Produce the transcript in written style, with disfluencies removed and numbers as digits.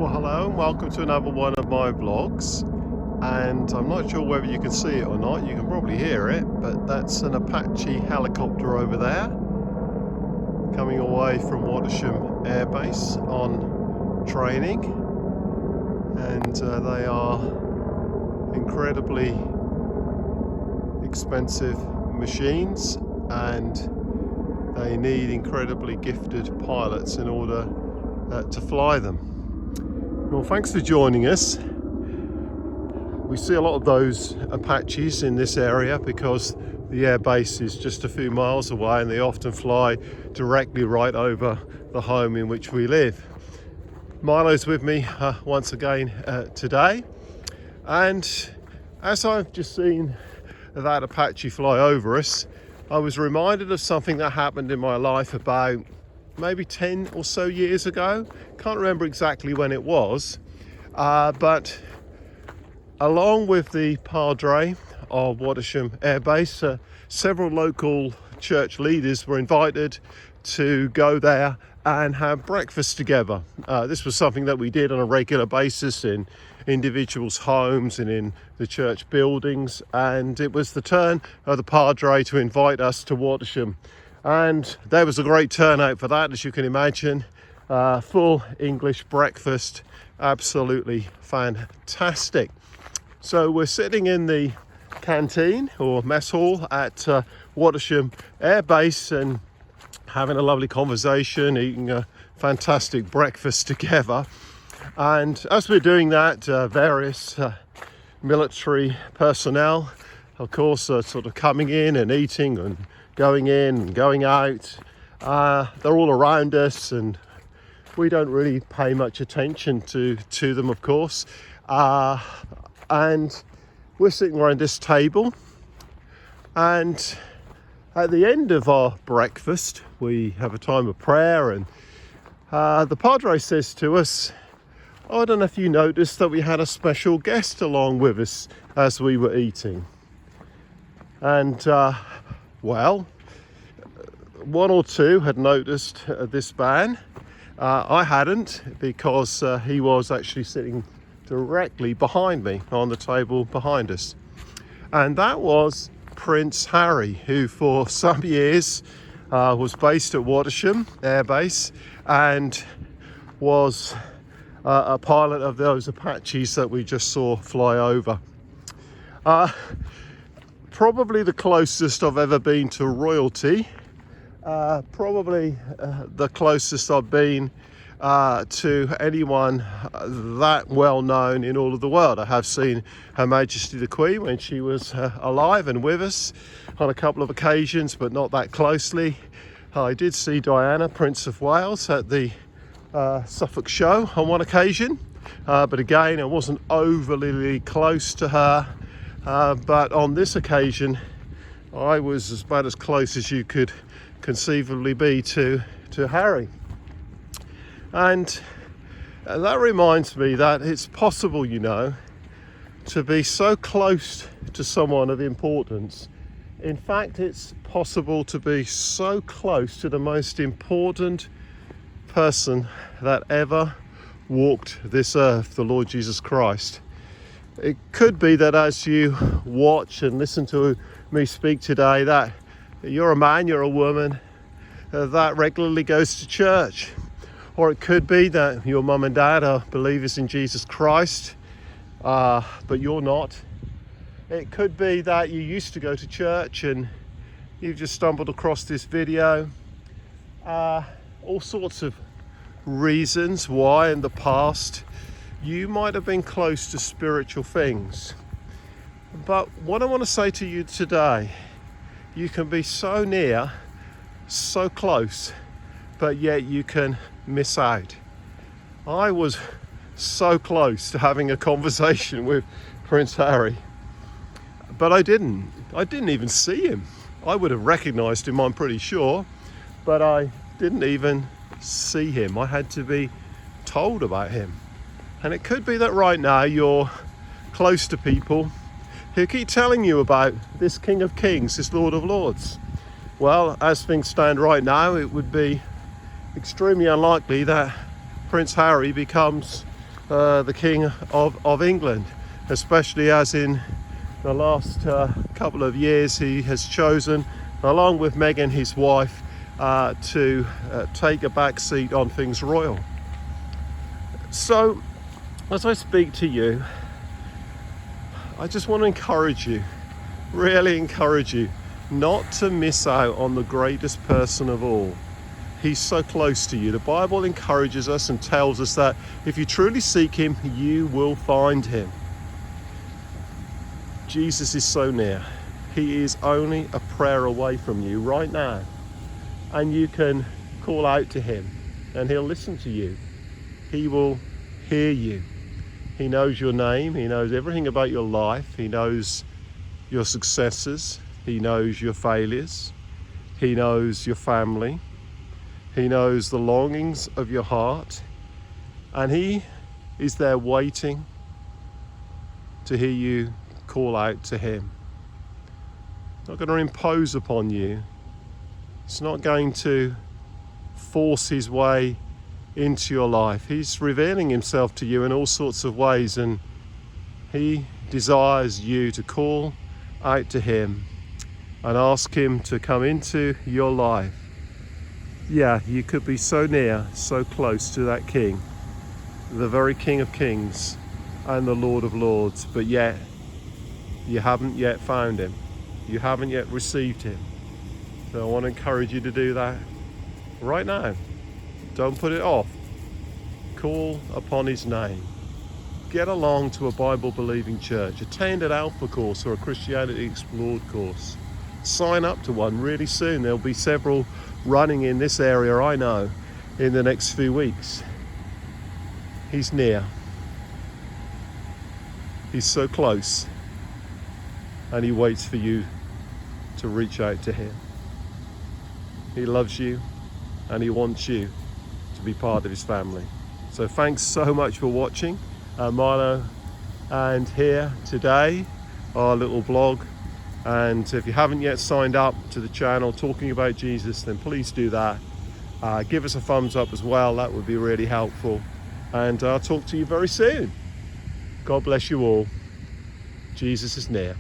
Well, hello and welcome to another one of my vlogs. And I'm not sure whether you can see it or not. You can probably hear it, but that's an Apache helicopter over there coming away from Watersham Air Base on training. And they are incredibly expensive machines, and they need incredibly gifted pilots in order to fly them. Well, thanks for joining us. We see a lot of those Apaches in this area because the air base is just a few miles away, and they often fly directly right over the home in which we live. Milo's with me once again today, and as I've just seen that Apache fly over us, I was reminded of something that happened in my life about maybe 10 or so years ago. Can't remember exactly when it was, but along with the Padre of Watersham Air Base, several local church leaders were invited to go there and have breakfast together. This was something that we did on a regular basis in individuals' homes and in the church buildings, and it was the turn of the Padre to invite us to Watersham. And there was a great turnout for that, as you can imagine. Full English breakfast, absolutely fantastic. So we're sitting in the canteen or mess hall at Watersham Air Base and having a lovely conversation, eating a fantastic breakfast together. And as we're doing that, various military personnel, of course, are sort of coming in and eating and going in and going out. They're all around us, and we don't really pay much attention to them, of course. And we're sitting around this table, and at the end of our breakfast, we have a time of prayer, and the Padre says to us, I don't know if you noticed that we had a special guest along with us as we were eating. And well, one or two had noticed this man. I hadn't, because he was actually sitting directly behind me on the table behind us. And that was Prince Harry, who for some years was based at Watersham Air Base and was a pilot of those Apaches that we just saw fly over. Probably the closest I've ever been to royalty. Probably the closest I've been to anyone that well known in all of the world. I have seen Her Majesty the Queen when she was alive and with us on a couple of occasions, but not that closely. I did see Diana, Prince of Wales, at the Suffolk show on one occasion, but again, I wasn't overly close to her. But on this occasion, I was about as close as you could conceivably be to Harry. And that reminds me that it's possible, you know, to be so close to someone of importance. In fact, it's possible to be so close to the most important person that ever walked this earth, the Lord Jesus Christ. It could be that as you watch and listen to me speak today, that you're a man, you're a woman that regularly goes to church. Or it could be that your mum and dad are believers in Jesus Christ, but you're not. It could be that you used to go to church and you've just stumbled across this video. All sorts of reasons why in the past you might have been close to spiritual things. But what I want to say to you today, you can be so near, so close, but yet you can miss out. I was so close to having a conversation with Prince Harry, but I didn't even see him. I would have recognized him, I'm pretty sure, but I didn't even see him. I had to be told about him. And it could be that right now you're close to people who keep telling you about this King of Kings, this Lord of Lords. Well, as things stand right now, it would be extremely unlikely that Prince Harry becomes the King of England, especially as in the last couple of years he has chosen, along with Meghan, his wife, to take a back seat on things royal. So as I speak to you, I just want to encourage you, really encourage you, not to miss out on the greatest person of all. He's so close to you. The Bible encourages us and tells us that if you truly seek him, you will find him. Jesus is so near. He is only a prayer away from you right now. And you can call out to him and he'll listen to you. He will hear you. He knows your name. He knows everything about your life. He knows your successes. He knows your failures. He knows your family. He knows the longings of your heart. And he is there waiting to hear you call out to him. He's not going to impose upon you. He's not going to force his way into your life. He's revealing himself to you in all sorts of ways, and he desires you to call out to him and ask him to come into your life. Yeah, you could be so near, so close to that King, the very King of Kings and the Lord of Lords, but yet you haven't yet found him. You haven't yet received him. So I want to encourage you to do that right now. Don't put it off. Call upon his name. Get along to a Bible-believing church. Attend an Alpha course or a Christianity Explored course. Sign up to one really soon. There'll be several running in this area, I know, in the next few weeks. He's near. He's so close. And he waits for you to reach out to him. He loves you and he wants you to be part of his family. So thanks so much for watching Milo and here today, our little blog. And if you haven't yet signed up to the channel talking about Jesus, then please do that. Give us a thumbs up as well. That would be really helpful. And I'll talk to you very soon. God bless you all. Jesus is near.